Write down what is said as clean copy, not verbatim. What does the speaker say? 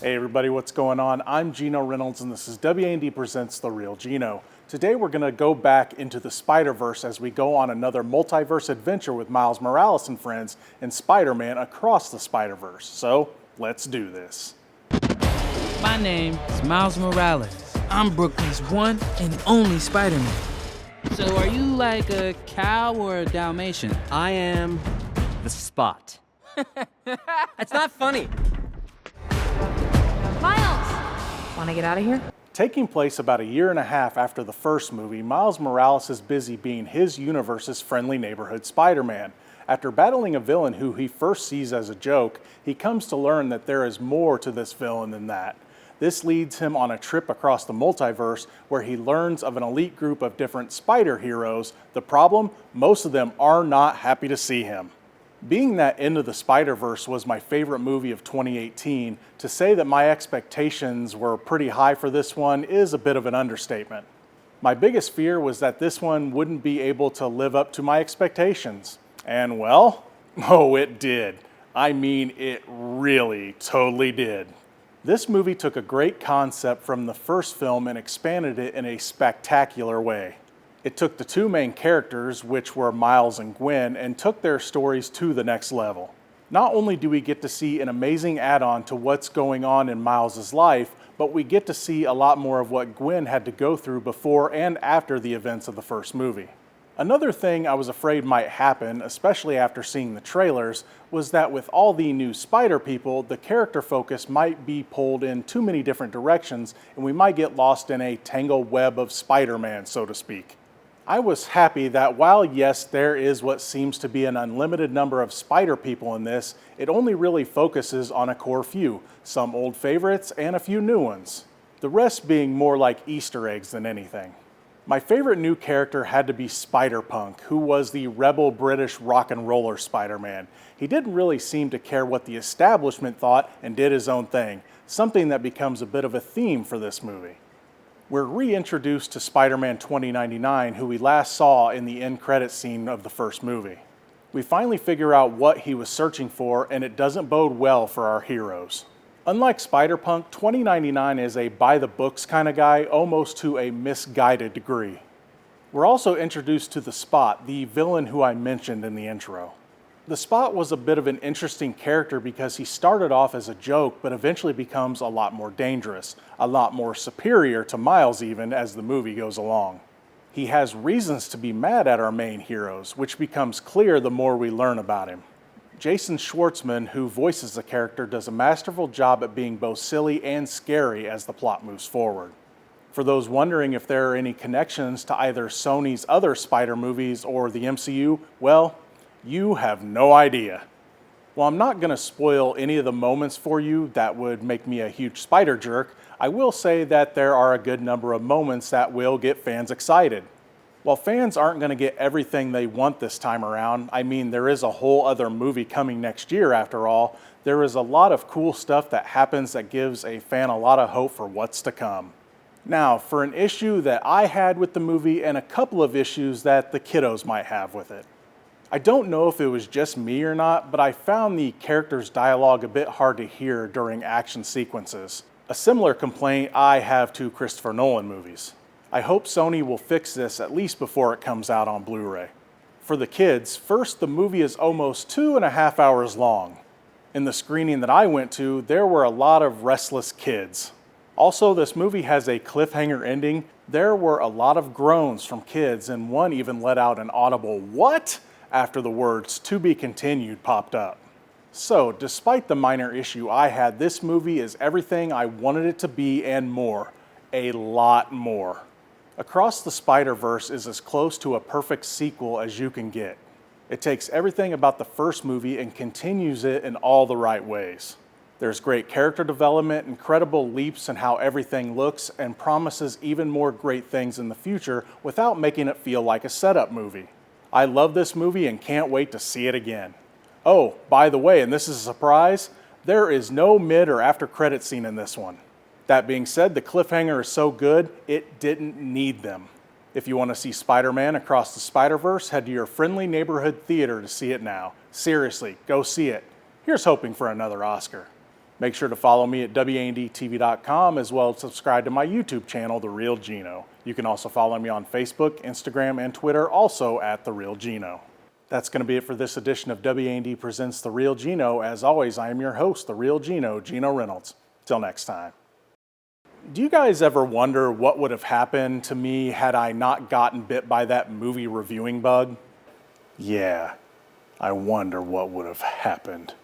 Hey everybody, what's going on? I'm Geno Reynolds and this is WAND Presents The Real Geno. Today we're going to go back into the Spider-Verse as we go on another multiverse adventure with Miles Morales and friends and Spider-Man across the Spider-Verse. So, let's do this. My name is Miles Morales. I'm Brooklyn's one and only Spider-Man. So are you like a cow or a Dalmatian? I am the Spot. That's not funny. Miles! Want to get out of here? Taking place about a year and a half after the first movie, Miles Morales is busy being his universe's friendly neighborhood Spider-Man. After battling a villain who he first sees as a joke, he comes to learn that there is more to this villain than that. This leads him on a trip across the multiverse where he learns of an elite group of different spider heroes. The problem? Most of them are not happy to see him. Being that Into the Spider-Verse was my favorite movie of 2018, to say that my expectations were pretty high for this one is a bit of an understatement. My biggest fear was that this one wouldn't be able to live up to my expectations. And well, oh, it did. I mean, it really totally did. This movie took a great concept from the first film and expanded it in a spectacular way. It took the two main characters, which were Miles and Gwen, and took their stories to the next level. Not only do we get to see an amazing add-on to what's going on in Miles' life, but we get to see a lot more of what Gwen had to go through before and after the events of the first movie. Another thing I was afraid might happen, especially after seeing the trailers, was that with all the new Spider people, the character focus might be pulled in too many different directions and we might get lost in a tangled web of Spider-Man, so to speak. I was happy that while yes, there is what seems to be an unlimited number of Spider people in this, it only really focuses on a core few, some old favorites and a few new ones. The rest being more like Easter eggs than anything. My favorite new character had to be Spider-Punk, who was the rebel British rock and roller Spider-Man. He didn't really seem to care what the establishment thought and did his own thing, something that becomes a bit of a theme for this movie. We're reintroduced to Spider-Man 2099, who we last saw in the end credits scene of the first movie. We finally figure out what he was searching for, and it doesn't bode well for our heroes. Unlike Spider-Punk, 2099 is a by-the-books kind of guy, almost to a misguided degree. We're also introduced to the Spot, the villain who I mentioned in the intro. The Spot was a bit of an interesting character because he started off as a joke, but eventually becomes a lot more dangerous, a lot more superior to Miles even as the movie goes along. He has reasons to be mad at our main heroes, which becomes clear the more we learn about him. Jason Schwartzman, who voices the character, does a masterful job at being both silly and scary as the plot moves forward. For those wondering if there are any connections to either Sony's other Spider movies or the MCU, well, you have no idea. While I'm not going to spoil any of the moments for you that would make me a huge spider jerk, I will say that there are a good number of moments that will get fans excited. While fans aren't going to get everything they want this time around, I mean there is a whole other movie coming next year after all, there is a lot of cool stuff that happens that gives a fan a lot of hope for what's to come. Now, for an issue that I had with the movie and a couple of issues that the kiddos might have with it. I don't know if it was just me or not, but I found the characters' dialogue a bit hard to hear during action sequences. A similar complaint I have to Christopher Nolan movies. I hope Sony will fix this at least before it comes out on Blu-ray. For the kids, first, the movie is almost 2.5 hours long. In the screening that I went to, there were a lot of restless kids. Also, this movie has a cliffhanger ending. There were a lot of groans from kids, and one even let out an audible "what?" after the words "to be continued" popped up. So, despite the minor issue I had, this movie is everything I wanted it to be and more. A lot more. Across the Spider-Verse is as close to a perfect sequel as you can get. It takes everything about the first movie and continues it in all the right ways. There's great character development, incredible leaps in how everything looks, and promises even more great things in the future without making it feel like a setup movie. I love this movie and can't wait to see it again. Oh, by the way, and this is a surprise, there is no mid or after credit scene in this one. That being said, the cliffhanger is so good, it didn't need them. If you want to see Spider-Man Across the Spider-Verse, head to your friendly neighborhood theater to see it now. Seriously, go see it. Here's hoping for another Oscar. Make sure to follow me at WANDTV.com as well as subscribe to my YouTube channel, The Real Geno. You can also follow me on Facebook, Instagram, and Twitter, also at The Real Geno. That's going to be it for this edition of WAND Presents The Real Geno. As always, I am your host, The Real Geno, Geno Reynolds. Till next time. Do you guys ever wonder what would have happened to me had I not gotten bit by that movie reviewing bug? Yeah, I wonder what would have happened.